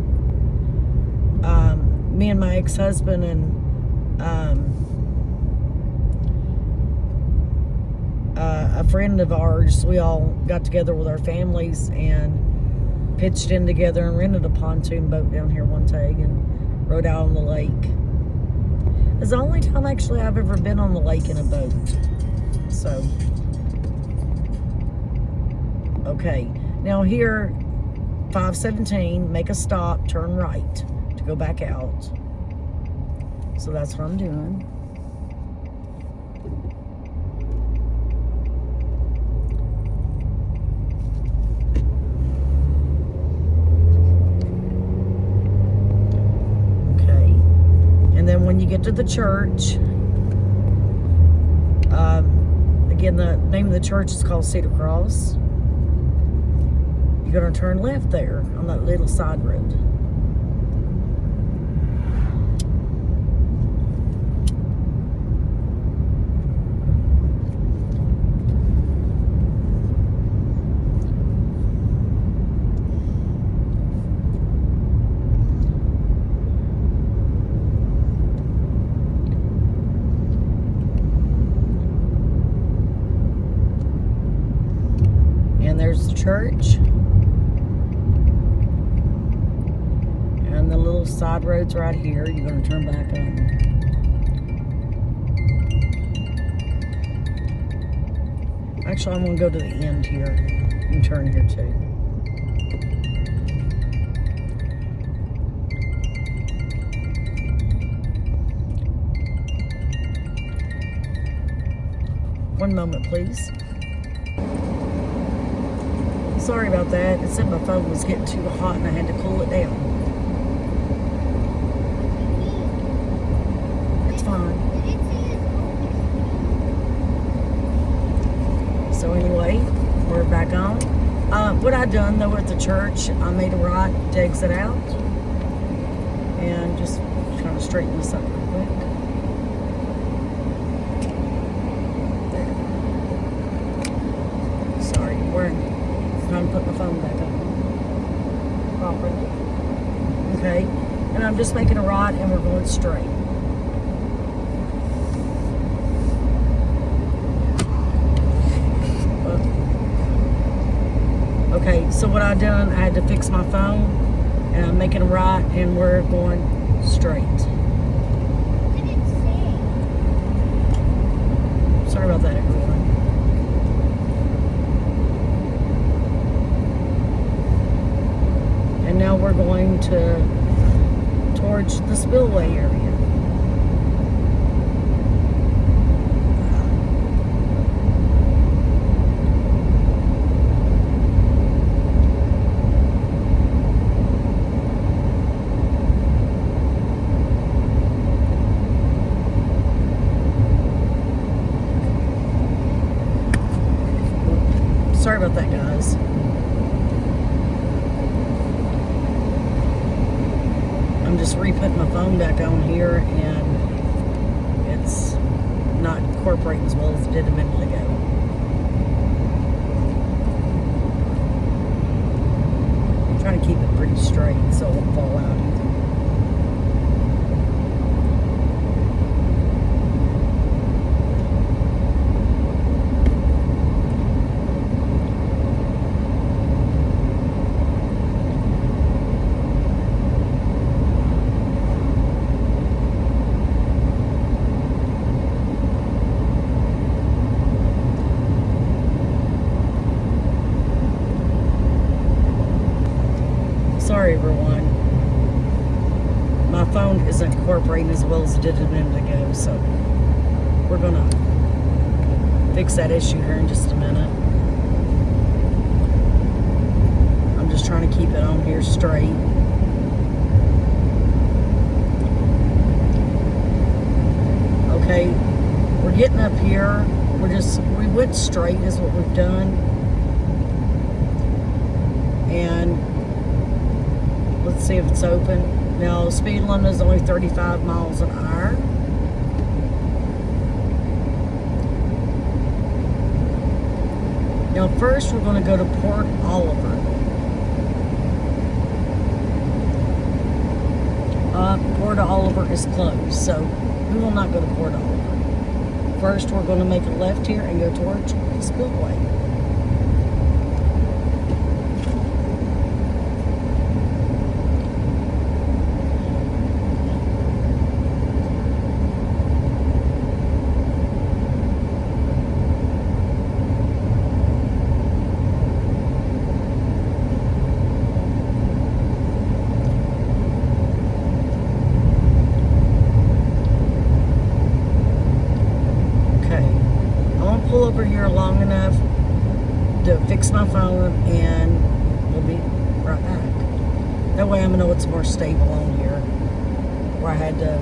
me and my ex-husband and a friend of ours, we all got together with our families and pitched in together and rented a pontoon boat down here one day and rode out on the lake. It's the only time actually I've ever been on the lake in a boat. So, okay. Now here, 517, make a stop, turn right to go back out. So that's what I'm doing. And then when you get to the church, again, the name of the church is called Cedar Cross. You're going to turn left there on that little side road. And there's the church. And the little side road's right here. You're going to turn back on. Actually, I'm going to go to the end here. You can turn here too. One moment, please. Sorry about that. It said my phone was getting too hot and I had to cool it down. It's fine. So anyway, we're back on. What I done though at the church, I made a right to exit out. And just trying to straighten this up real quick. There. Sorry, trying to put my phone back on properly. Okay, and I'm just making a right and we're going straight. Okay, so what I done, I had to fix my phone and I'm making a right and we're going straight. Sorry about that, everyone. And now we're going towards the Spillway area. Sorry about that, guys. I'm just re-putting my phone back on here, and it's not incorporating as well as it did a minute ago. I'm trying to keep it pretty straight so it won't fall out either. Sorry, everyone. My phone isn't incorporating as well as it did a minute ago, so we're gonna fix that issue here in just a minute. I'm just trying to keep it on here straight. Okay, we're getting up here. We went straight is what we've done. And let's see if it's open. Now, speed limit is only 35 miles an hour. Now, first we're going to go to Port Oliver. Port Oliver is closed, so we will not go to Port Oliver. First, we're going to make a left here and go towards the Spillway. Pull over here long enough to fix my phone, and we'll be right back. That way I'm gonna know it's more stable on here, where I had to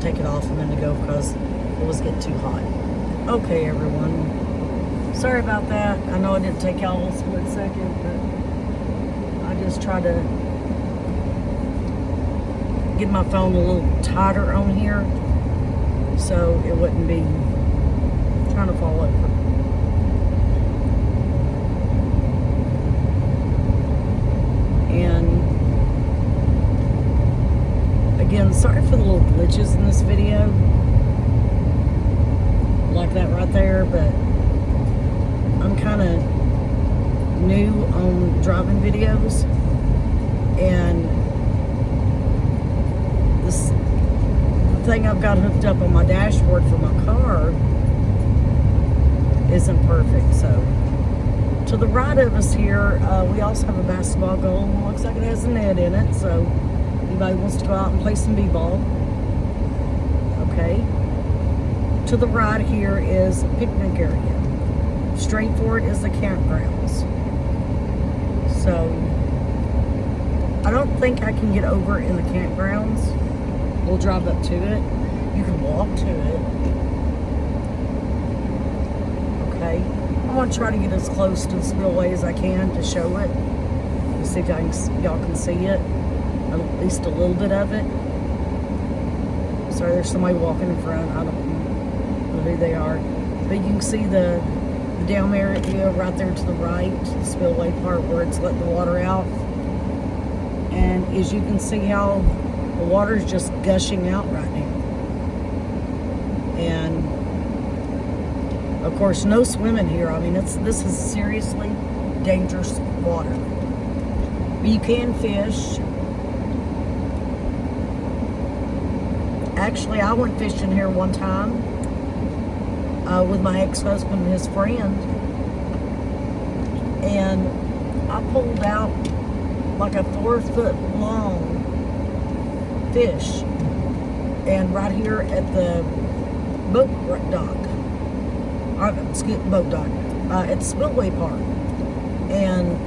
take it off a minute ago because it was getting too hot. Okay, everyone, sorry about that. I know I didn't take y'all a split second, but I just tried to get my phone a little tighter on here so it wouldn't be trying to fall over. And again, sorry for the little glitches in this video, like that right there, but I'm kind of new on driving videos, and the thing I've got hooked up on my dashboard for my car isn't perfect. So to the right of us here, we also have a basketball goal. Looks like it has a net in it, so anybody wants to go out and play some b-ball. Okay, to the right here is a picnic area. Straight forward is the campgrounds. So I don't think I can get over in the campgrounds. We'll drive up to it. You can walk to it. Okay, I'm gonna try to get as close to the spillway as I can to show it. See if y'all can see it, at least a little bit of it. Sorry, there's somebody walking in front. I don't know who they are, but you can see the down area right there to the right, the spillway part where it's letting the water out. And as you can see how the water's just gushing out right now. And of course, no swimming here. I mean, this is seriously dangerous water. But you can fish. Actually, I went fishing here one time with my ex-husband and his friend, and I pulled out like a 4-foot long fish, and right here at the boat dock, at the Spillway Park. And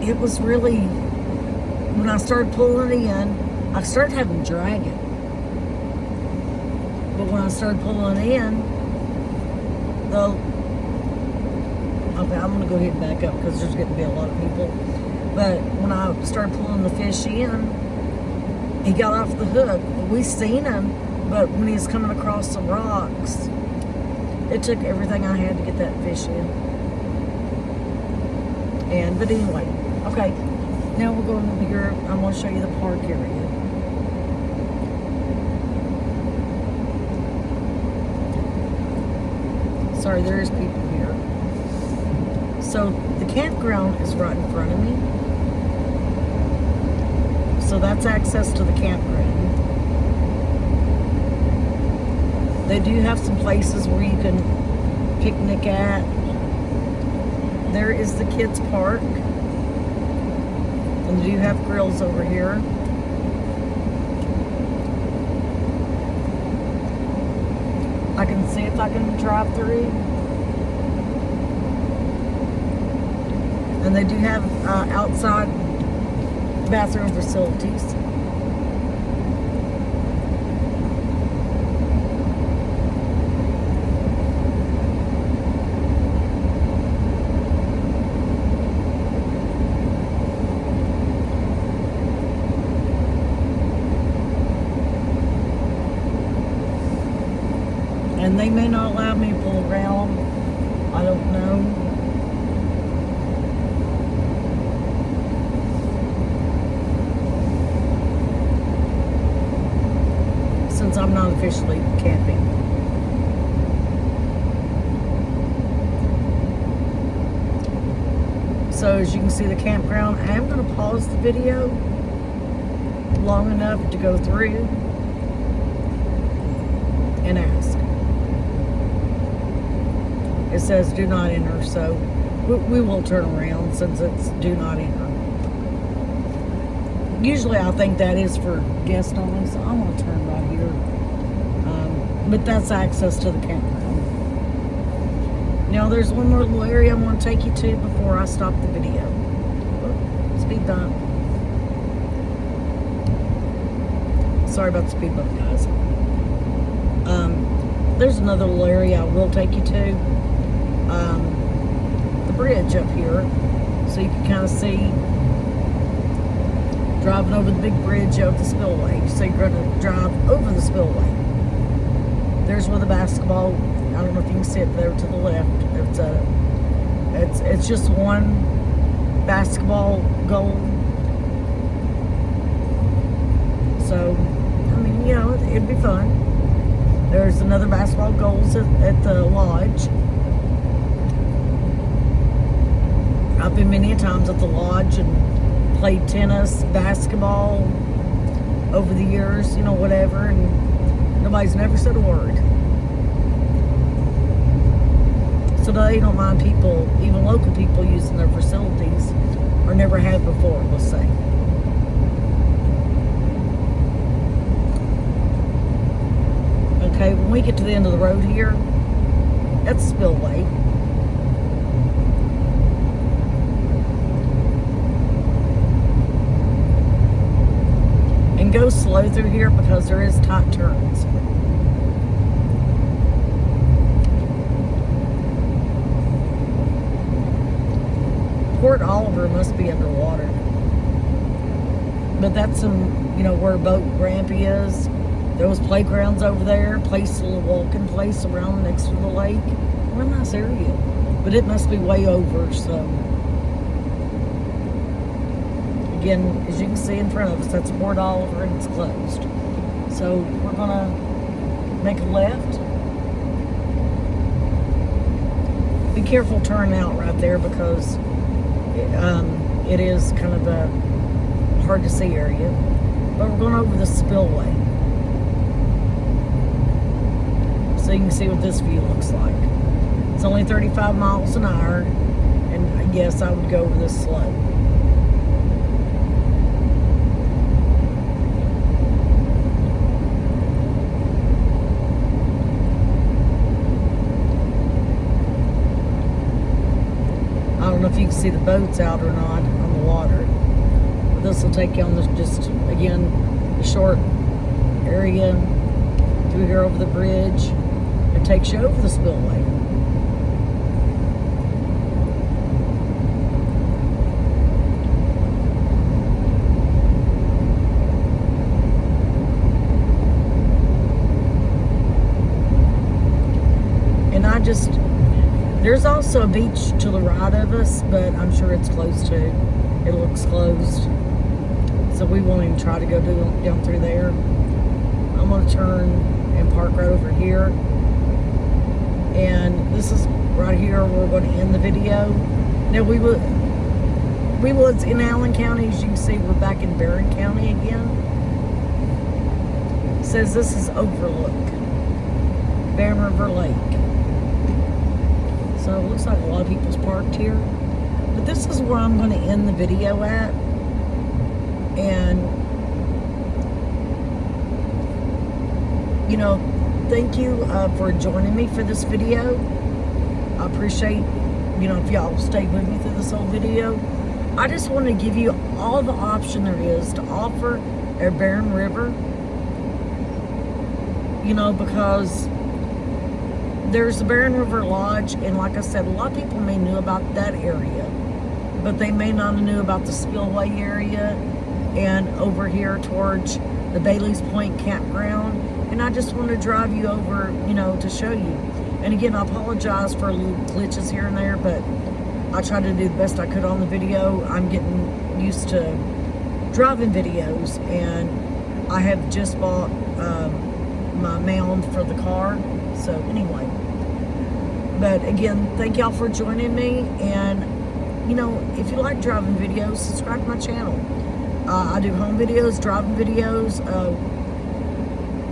it was really, when I started pulling it in, I started having to drag it. But when I started pulling it in, the I'm going to go ahead and back up because there's going to be a lot of people. But when I started pulling the fish in, he got off the hook. We seen him, but when he was coming across some rocks, it took everything I had to get that fish in. But anyway, okay, now we're going over here. I'm going to show you the park area. Sorry, there is people here. So the campground is right in front of me. So that's access to the campground. They do have some places where you can picnic at. There is the kids' park. And they do have grills over here. I can see if I can drive through. And they do have outside bathroom facilities. And they may not allow me to pull around. I don't know. Since I'm not officially camping. So as you can see the campground, I am going to pause the video long enough to go through and ask. It says do not enter, so we will turn around since it's do not enter. Usually I think that is for guests only, so I'm going to turn right here. But that's access to the campground. Now there's one more little area I'm going to take you to before I stop the video. Speed bump. Sorry about the speed bump, guys. There's another little area I will take you to. The bridge up here, so you can kind of see driving over the big bridge of the Spillway. So you're going to drive over the Spillway. There's where the basketball, I don't know if you can see it there to the left. It's just one basketball goal. So, I mean, you know, it'd be fun. There's another basketball goals at the lodge. I've been many a times at the lodge and played tennis, basketball over the years, you know, whatever, and nobody's never said a word. So they don't mind people, even local people, using their facilities, or never had before, let's say. Okay, when we get to the end of the road here, that's Spillway. And go slow through here because there is tight turns. Port Oliver must be underwater. But that's some, you know, where a boat ramp is. There was playgrounds over there, place, a little walking place around next to the lake. What a nice area. But it must be way over, so. Again, as you can see in front of us, that's Port Oliver and it's closed. So we're gonna make a left. Be careful turning out right there because it is kind of a hard to see area. But we're going over the Spillway. So you can see what this view looks like. It's only 35 miles an hour, and yes, I would go over this slow. I don't know if you can see the boats out or not on the water. But this will take you on this, just again, a short area through here over the bridge. It takes you over the Spillway. there's also a beach to the right of us, but I'm sure it's closed too. It looks closed. So we won't even try to go down through there. I'm going to turn and park right over here. And this is right here where we're going to end the video. Now we was in Allen County. As you can see, we're back in Barren County again. It says this is Overlook, Barren River Lake. So it looks like a lot of people's parked here. But this is where I'm going to end the video at. And, you know, thank you for joining me for this video. I appreciate, you know, if y'all stayed with me through this whole video. I just want to give you all the option there is to offer at Barren River. You know, because there's the Barren River Lodge, and like I said, a lot of people may know about that area, but they may not have knew about the Spillway area and over here towards the Bailey's Point campground. And I just want to drive you over, you know, to show you. And again, I apologize for little glitches here and there, but I tried to do the best I could on the video. I'm getting used to driving videos, and I have just bought my mount for the car. So anyway, but again, thank y'all for joining me. And you know, if you like driving videos, subscribe to my channel. I do home videos, driving videos.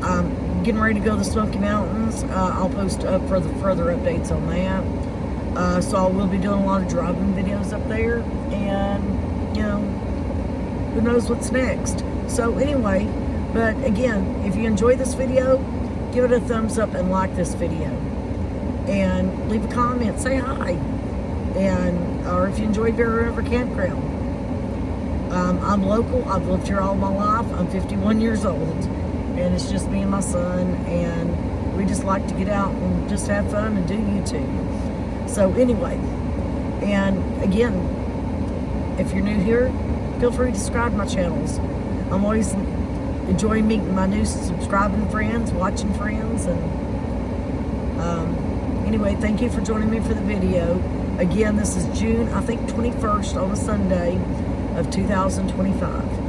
I'm getting ready to go to the Smoky Mountains. I'll post up for the further updates on that. So I will be doing a lot of driving videos up there, and you know, who knows what's next. So anyway, but again, if you enjoyed this video, give it a thumbs up and like this video, and leave a comment, say hi, and or if you enjoyed Barren River Campground. I'm local. I've lived here all my life. I'm 51 years old, and it's just me and my son, and we just like to get out and just have fun and do YouTube. So anyway, and again, if you're new here, feel free to subscribe to my channels. I'm always enjoying meeting my new subscribing friends, watching friends, and anyway, thank you for joining me for the video. Again, this is June, I think 21st on a Sunday of 2025.